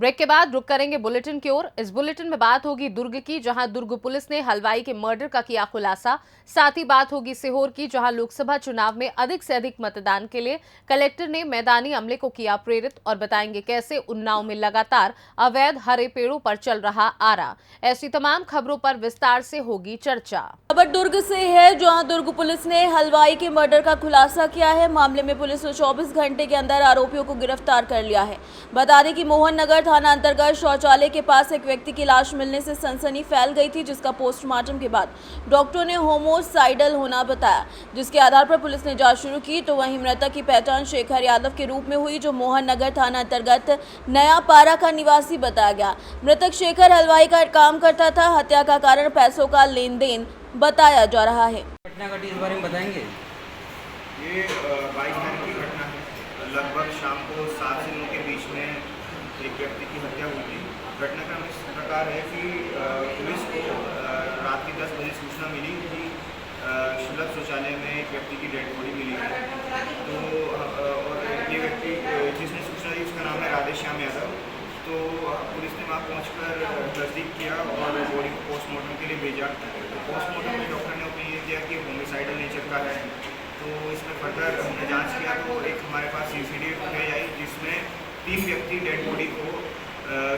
Break के बाद रुक करेंगे बुलेटिन की ओर। इस बुलेटिन में बात होगी दुर्ग की, जहां दुर्ग पुलिस ने हलवाई के मर्डर का किया खुलासा। साथ ही बात होगी सीहोर की, जहां लोकसभा चुनाव में अधिक से अधिक मतदान के लिए कलेक्टर ने मैदानी अमले को किया प्रेरित, और बताएंगे कैसे उन्नाव में लगातार अवैध हरे पेड़ों पर चल रहा आरा। ऐसी तमाम खबरों पर विस्तार से होगी चर्चा। खबर दुर्ग से है, जहां दुर्ग पुलिस ने हलवाई के मर्डर का खुलासा किया है। मामले में पुलिस ने 24 घंटे के अंदर आरोपियों को गिरफ्तार कर लिया है। बता दें कि मोहन नगर थाना अंतर्गत शौचालय के पास एक व्यक्ति की लाश मिलने से सनसनी फैल गई थी, जिसका पोस्टमार्टम के बाद डॉक्टरों ने होमोसाइडल होना बताया, जिसके आधार पर पुलिस ने जांच शुरू की। तो वहीं मृतक की पहचान शेखर यादव के रूप में हुई, जो मोहन नगर थाना अंतर्गत नया पारा का निवासी बताया गया। मृतक शेखर हलवाई का काम करता था। हत्या का कारण पैसों का लेन देन बताया जा रहा है। घटना घटी इस बारे में बताएंगे। ये 22 तारीख की घटना है। लगभग शाम को 7 से 9 के बीच में एक व्यक्ति की हत्या हुई थी। घटनाक्रम इस प्रकार है कि पुलिस को रात के 10 बजे सूचना मिली कि शुलभ शौचालय में एक व्यक्ति की डेड बॉडी मिली है। तो और ये व्यक्ति जिसने सूचना दी उसका नाम है राधेश्याम यादव। तो पुलिस ने वहाँ पहुँचकर तस्दीक किया और बॉडी को पोस्टमार्टम के लिए भेजा। तो पोस्टमार्टम में डॉक्टर ने ओपिनियन दिया कि होमिसाइडल नेचर का है। तो इसमें फर्दर हमने जांच किया तो एक हमारे पास सीसीटीवी फुटेज आई, जिसमें 3 व्यक्ति डेड बॉडी को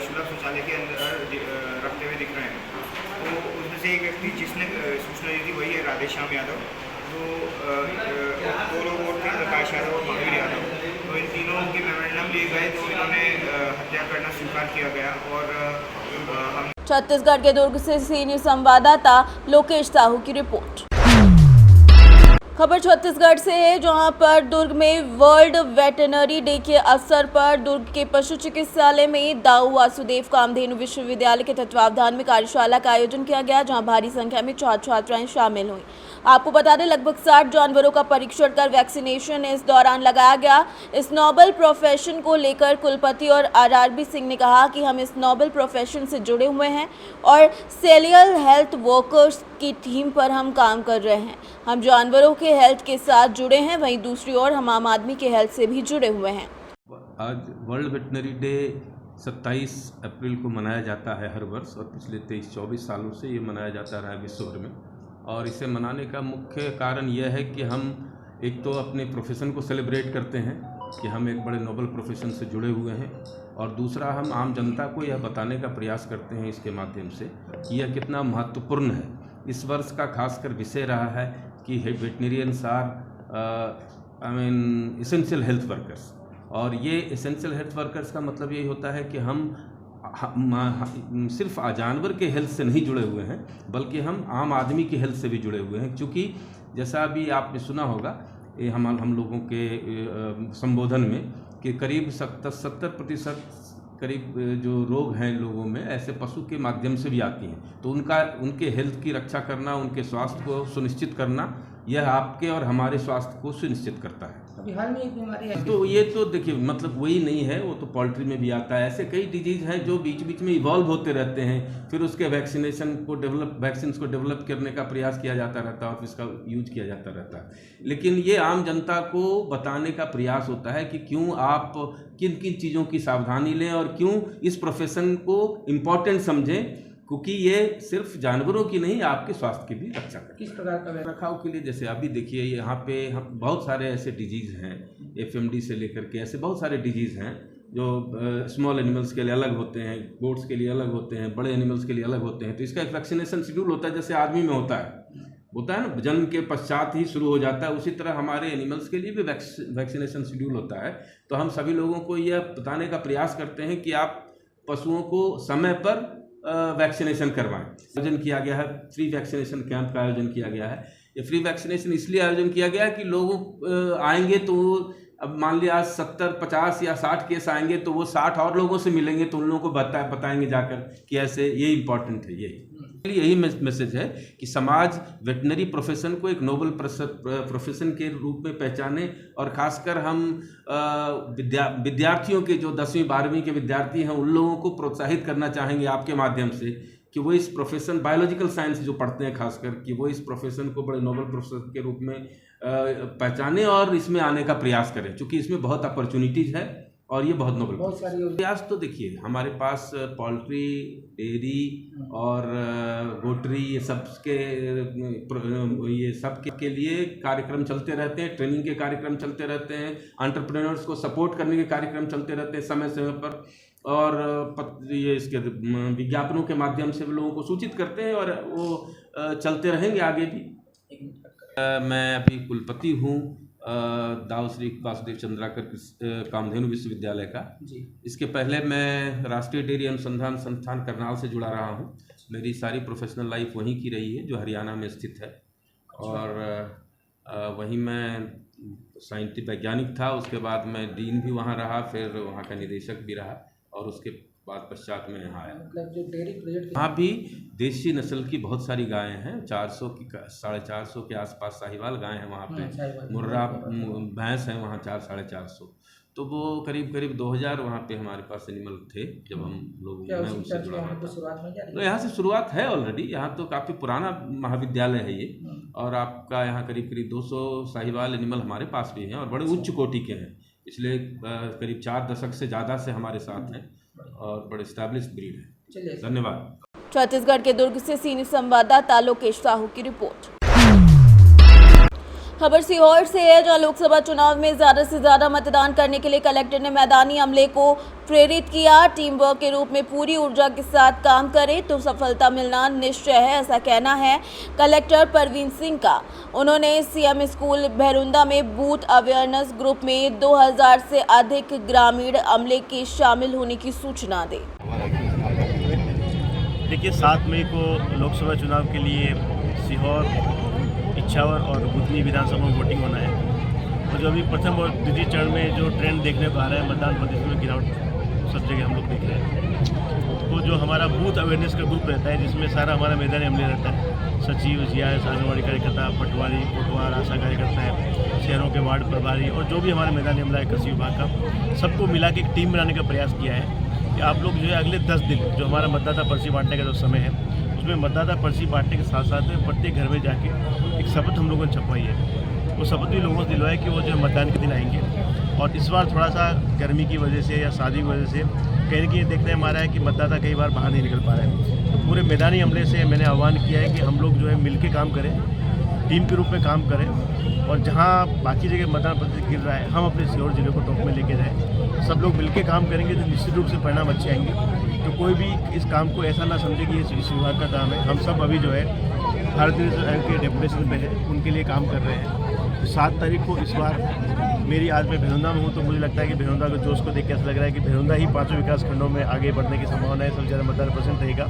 शुलभ शौचालय के अंदर रखते हुए दिख रहे हैं। तो उसमें से एक व्यक्ति जिसने सूचना दी थी वही है राधेश्याम यादव। तो 2 लोग और थे, आकाश यादव और महावीर यादव। तो इन तीनों के मेमोरेंडम लिए गए, तो इन्होंने हत्या करना स्वीकार किया गया। और हम छत्तीसगढ़ के दुर्ग से सीनियर संवाददाता लोकेश साहू की रिपोर्ट। खबर छत्तीसगढ़ से है, जहां पर दुर्ग में वर्ल्ड वेटरनरी डे के अवसर पर दुर्ग के पशु चिकित्सालय में दाऊ वासुदेव कामधेनु विश्वविद्यालय के तत्वावधान में कार्यशाला का आयोजन किया गया, जहां भारी संख्या में छात्र छात्राएं शामिल हुई। आपको बता दें, लगभग 60 जानवरों का परीक्षण कर वैक्सीनेशन इस दौरान लगाया गया। इस नोबल प्रोफेशन को लेकर कुलपति और आरआरबी सिंह ने कहा कि हम इस नोबल प्रोफेशन से जुड़े हुए हैं और सेलियल हेल्थ वर्कर्स की टीम पर हम काम कर रहे हैं। हम जानवरों के हेल्थ के साथ जुड़े हैं, वहीं दूसरी ओर हम आम आदमी के हेल्थ से भी जुड़े हुए हैं। आज वर्ल्ड वेटनरी डे 27 अप्रैल को मनाया जाता है हर वर्ष, और पिछले 23-24 सालों से ये मनाया जाता रहा है विश्व भर में। और इसे मनाने का मुख्य कारण यह है कि हम एक तो अपने प्रोफेशन को सेलिब्रेट करते हैं कि हम एक बड़े नोबल प्रोफेशन से जुड़े हुए हैं, और दूसरा हम आम जनता को यह बताने का प्रयास करते हैं इसके माध्यम से कि यह कितना महत्वपूर्ण है। इस वर्ष का खासकर विषय रहा है कि वेटनेरियंस आर एसेंशियल हेल्थ वर्कर्स। और ये एसेंशियल हेल्थ वर्कर्स का मतलब यही होता है कि हम सिर्फ जानवर के हेल्थ से नहीं जुड़े हुए हैं, बल्कि हम आम आदमी की हेल्थ से भी जुड़े हुए हैं। क्योंकि जैसा अभी आपने सुना होगा हम लोगों के संबोधन में कि करीब 70% करीब जो रोग हैं लोगों में ऐसे पशु के माध्यम से भी आती हैं। तो उनके हेल्थ की रक्षा करना, उनके स्वास्थ्य को सुनिश्चित करना, यह आपके और हमारे स्वास्थ्य को सुनिश्चित करता है। अभी हाल में एक बीमारी है, तो ये तो देखिए मतलब वही नहीं है, वो तो पोल्ट्री में भी आता है। ऐसे कई डिजीज हैं जो बीच बीच में इवॉल्व होते रहते हैं, फिर उसके वैक्सीन को डेवलप करने का प्रयास किया जाता रहता है और इसका यूज किया जाता रहता है। लेकिन ये आम जनता को बताने का प्रयास होता है कि क्यों आप किन किन चीज़ों की सावधानी लें और क्यों इस प्रोफेशन को इम्पोर्टेंट समझें, क्योंकि ये सिर्फ जानवरों की नहीं, आपके स्वास्थ्य की भी रक्षा करता है। किस प्रकार का रखाव के लिए जैसे अभी देखिए यहाँ पे हम बहुत सारे ऐसे डिजीज़ हैं, FMD से लेकर के ऐसे बहुत सारे डिजीज़ हैं जो स्मॉल एनिमल्स के लिए अलग होते हैं, गोट्स के लिए अलग होते हैं, बड़े एनिमल्स के लिए अलग होते हैं। तो इसका एक वैक्सीनेशन शेड्यूल होता है, जैसे आदमी में होता है ना, जन्म के पश्चात ही शुरू हो जाता है। उसी तरह हमारे एनिमल्स के लिए भी वैक्सीनेशन शेड्यूल होता है। तो हम सभी लोगों को यह बताने का प्रयास करते हैं कि आप पशुओं को समय पर वैक्सीनेशन करवाएं। आयोजन किया गया है, फ्री वैक्सीनेशन कैंप का आयोजन किया गया है। ये फ्री वैक्सीनेशन इसलिए आयोजन किया गया है कि लोग आएंगे तो अब मान लिया 70, 50 या 60 केस आएंगे तो वो 60 और लोगों से मिलेंगे, तो उन लोगों को बताएंगे जाकर कि ऐसे ये इम्पोर्टेंट है। यही मैसेज है कि समाज वेटनरी प्रोफेशन को एक नोबल प्रोफेशन के रूप में पहचाने, और खासकर हम विद्यार्थियों के जो 10वीं 12वीं के विद्यार्थी हैं उन लोगों को प्रोत्साहित करना चाहेंगे आपके माध्यम से कि वो इस प्रोफेशन बायोलॉजिकल साइंस जो पढ़ते हैं खासकर, कि वो इस प्रोफेशन को बड़े नोबल प्रोफेशन के रूप में पहचाने और इसमें आने का प्रयास करें, क्योंकि इसमें बहुत अपॉर्चुनिटीज़ है। और ये बहुत नोबल प्रयास। तो देखिए हमारे पास पोल्ट्री, डेयरी और गोटरी ये सब के लिए कार्यक्रम चलते रहते हैं, ट्रेनिंग के कार्यक्रम चलते रहते हैं, एंटरप्रेन्योर्स को सपोर्ट करने के कार्यक्रम चलते रहते हैं समय समय पर, और ये इसके विज्ञापनों के माध्यम से लोगों को सूचित करते हैं, और वो चलते रहेंगे आगे भी। मैं अभी कुलपति हूँ दाऊ श्री वासुदेव चंद्राकर कामधेनु विश्वविद्यालय का जी। इसके पहले मैं राष्ट्रीय डेयरी अनुसंधान संस्थान करनाल से जुड़ा रहा हूँ। मेरी सारी प्रोफेशनल लाइफ वहीं की रही है जो हरियाणा में स्थित है, और वहीं मैं साइंटिफिक वैज्ञानिक था। उसके बाद मैं डीन भी वहाँ रहा, फिर वहाँ का निदेशक भी रहा, और उसके बाद पश्चात में यहाँ आया। मतलब जो डेयरी प्रोजेक्ट वहाँ भी देसी नस्ल की बहुत सारी गायें हैं, 400 की 450 के आसपास साहिवाल गायें हैं वहाँ पे, मुर्रा भैंस हैं वहाँ 400-450, तो वो करीब 2000 वहाँ पे हमारे पास एनिमल थे जब हम लोग उनसे जुड़ा हुआ था। तो यहाँ से शुरुआत है ऑलरेडी। यहाँ तो काफ़ी पुराना महाविद्यालय है ये, और आपका यहाँ करीब 200 साहिवाल एनिमल हमारे पास भी हैं, और बड़े उच्च कोटि के हैं। पिछले करीब 4 दशक से ज़्यादा से हमारे साथ हैं, और बड़े स्टैब्लिश्ड ब्रीड है। धन्यवाद। छत्तीसगढ़ के दुर्ग से सीनियर संवाददाता लोकेश साहू की रिपोर्ट। खबर सीहोर से है, जहां लोकसभा चुनाव में ज्यादा से ज्यादा मतदान करने के लिए कलेक्टर ने मैदानी अमले को प्रेरित किया। टीम वर्क के रूप में पूरी ऊर्जा के साथ काम करें तो सफलता मिलना निश्चय है, ऐसा कहना है कलेक्टर परवीन सिंह का। उन्होंने सीएम स्कूल भैरुंदा में बूथ अवेयरनेस ग्रुप में 2000 से अधिक ग्रामीण अमले के शामिल होने की सूचना दी। देखिए 7 मई को लोकसभा चुनाव के लिए सीहोर, इच्छावर और बुधनी विधानसभा में वोटिंग होना है, और जो अभी प्रथम और द्वितीय चरण में जो ट्रेंड देखने को आ रहा है, मतदान प्रतिशत में गिरावट सब जगह हम लोग देख रहे हैं। तो जो हमारा बूथ अवेयरनेस का ग्रुप रहता है, जिसमें सारा हमारा मैदानी अमले रहता है, सचिव, जीआईएस, आंगनबाड़ी कार्यकर्ता, पटवारी, कोटवार, आशा कार्यकर्ता है, शहरों के वार्ड प्रभारी, और जो भी हमारा मैदानी अमला है कृषि विभाग का, सबको मिला के एक टीम बनाने का प्रयास किया है कि आप लोग जो है अगले 10 दिन जो हमारा मतदाता पर्ची बांटने का जो समय है, उसमें मतदाता पर्ची बांटने के साथ साथ में प्रत्येक घर में जाके एक शपथ हम लोगों ने छपवाई है। वो शपथ भी लोगों से दिलवाया कि वो जो है मतदान के दिन आएंगे। और इस बार थोड़ा सा गर्मी की वजह से या शादी की वजह से कहीं ना कहीं देखने में आ रहा है कि मतदाता कई बार बाहर नहीं निकल पा रहे हैं। तो पूरे मैदानी अमले से मैंने आह्वान किया है कि हम लोग जो है मिल के काम करें, टीम के रूप में काम करें, और जहाँ बाकी जगह मतदान प्रतिशत गिर रहा है, हम अपने सीहोर जिले को टॉप में लेके जाएँ। सब लोग मिलकर काम करेंगे तो निश्चित रूप से परिणाम अच्छे आएंगे। तो कोई भी इस काम को ऐसा ना समझे कि इस विभाग का काम है। हम सब अभी जो है भारतीय के डेपुटेशन पे है, उनके लिए काम कर रहे हैं। तो 7 तारीख को इस बार मेरी आज मैं भैरुंदा में हूँ, तो मुझे लगता है कि भैरुंदा के जोश को देख के ऐसा लग रहा है कि भैरुंदा ही 5 विकास खंडों में आगे बढ़ने की संभावना है। सबसे ज़्यादा मतदान परसेंट रहेगा,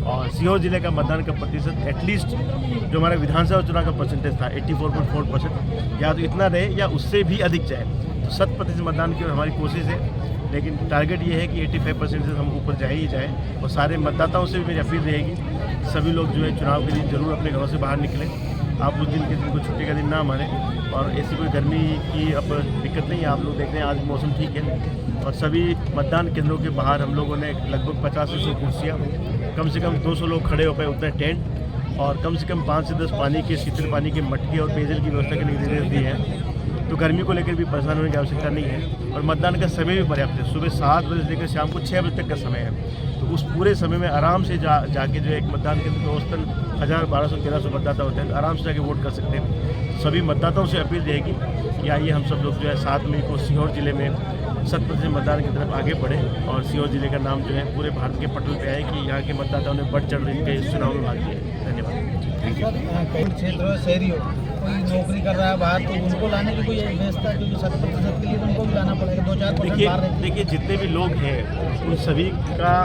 और सीहोर जिले का मतदान का प्रतिशत एटलीस्ट जो हमारा विधानसभा चुनाव का परसेंटेज था 84.4%, या तो इतना रहे या उससे भी अधिक जाए। तो 100% मतदान की हमारी कोशिश है, लेकिन टारगेट ये है कि 85% से हम ऊपर जाए ही जाए। और सारे मतदाताओं से भी मेरी अपील रहेगी, सभी लोग जो है चुनाव के दिन जरूर अपने घरों से बाहर निकलें। आप उस दिन के दिन को छुट्टी का दिन ना माने, और ऐसी कोई गर्मी की अब दिक्कत नहीं है। आप लोग देख रहे हैं आज मौसम ठीक है, और सभी मतदान केंद्रों के बाहर हम लोगों ने लगभग 50 से 100 कुर्सियाँ, कम से कम 200 लोग खड़े हो पाए उतने टेंट, और कम से कम 5 से 10 पानी के शीतल पानी के मटके और पेयजल की व्यवस्था के निर्देश दिए हैं। तो गर्मी को लेकर भी परेशान होने की आवश्यकता नहीं है, और मतदान का समय भी पर्याप्त है। सुबह 7 बजे से लेकर शाम को 6 बजे तक का समय है। तो उस पूरे समय में आराम से जाके जो एक मतदान के औसतन 1000, 1200, 1300 मतदाता होते हैं, तो आराम से जाके वोट कर सकते हैं। सभी मतदाताओं से अपील रहेगी कि आइए हम सब लोग जो है 7 मई को सीहोर जिले में 100% मतदान की तरफ आगे बढ़े, और सीहोर जिले का नाम जो है पूरे भारत के पटल पे आए कि यहाँ के मतदाताओं ने बढ़ चढ़ के इस चुनाव में भाग लिया। धन्यवाद। कई क्षेत्र में शहरी हो, कोई नौकरी कर रहा है बाहर, तो उनको लाने की कोई व्यवस्था, क्योंकि 100% के लिए तो उनको भी लाना पड़ेगा। 2-4% बाहर देखिए जितने भी लोग हैं उन सभी का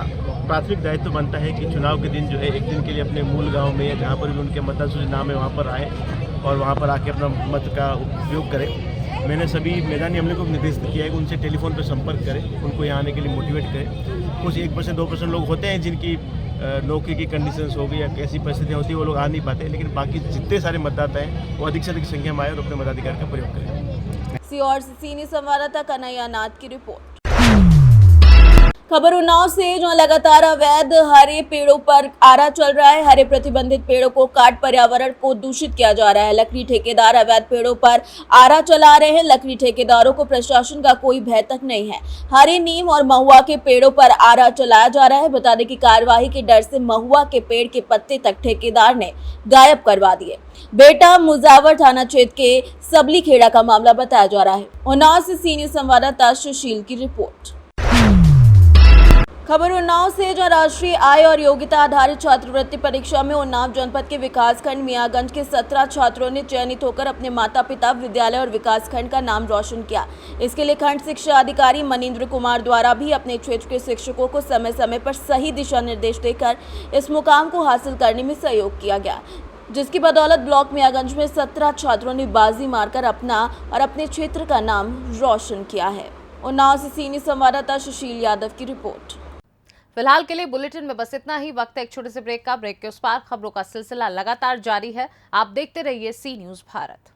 प्राथमिक दायित्व बनता है कि चुनाव के दिन जो है एक दिन के लिए अपने मूल गांव में या जहां पर भी उनके मतदान सूची नाम है वहां पर आए, और वहां पर आके अपना मत का उपयोग करें। मैंने सभी मैदानी अमले को निर्देश किया है कि उनसे टेलीफोन पर संपर्क करें, उनको यहाँ आने के लिए मोटिवेट करें। कुछ 1%, 2% लोग होते हैं जिनकी नौकरी की कंडीशंस हो गई या कैसी परिस्थितियाँ होती है, वो लोग आ नहीं पाते, लेकिन बाकी जितने सारे मतदाता हैं वो अधिक से अधिक संख्या में आए और अपने मताधिकार का प्रयोग करें। सीहोर से सीनियर संवाददाता कन्हैया नाथ की रिपोर्ट। खबर उन्नाव से जो लगातार अवैध हरे पेड़ों पर आरा चल रहा है। हरे प्रतिबंधित पेड़ों को काट पर्यावरण को दूषित किया जा रहा है। लकड़ी ठेकेदार अवैध पेड़ों पर आरा चला रहे हैं। लकड़ी ठेकेदारों को प्रशासन का कोई भय तक नहीं है। हरे, नीम और महुआ के पेड़ों पर आरा चलाया जा रहा है। बता दें कि कार्रवाई के डर से महुआ के पेड़ के पत्ते तक ठेकेदार ने गायब करवा दिए। बेटा मुजावर थाना क्षेत्र के सबली खेड़ा का मामला बताया जा रहा है। उन्नाव से सीनियर संवाददाता सुशील की रिपोर्ट। खबर उन्नाव से जो राष्ट्रीय आय और योग्यता आधारित छात्रवृत्ति परीक्षा में उन्नाव जनपद के विकासखंड मियागंज के 17 छात्रों ने चयनित होकर अपने माता पिता, विद्यालय और विकासखंड का नाम रोशन किया। इसके लिए खंड शिक्षा अधिकारी मनीन्द्र कुमार द्वारा भी अपने क्षेत्र के शिक्षकों को समय समय पर सही दिशा निर्देश देकर इस मुकाम को हासिल करने में सहयोग किया गया, जिसकी बदौलत ब्लॉक मियागंज में 17 छात्रों ने बाजी मारकर अपना और अपने क्षेत्र का नाम रोशन किया है। उन्नाव से सीनियर संवाददाता सुशील यादव की रिपोर्ट। फिलहाल के लिए बुलेटिन में बस इतना ही। वक्त है एक छोटे से ब्रेक का। ब्रेक के उस पार खबरों का सिलसिला लगातार जारी है। आप देखते रहिए सी न्यूज़ भारत।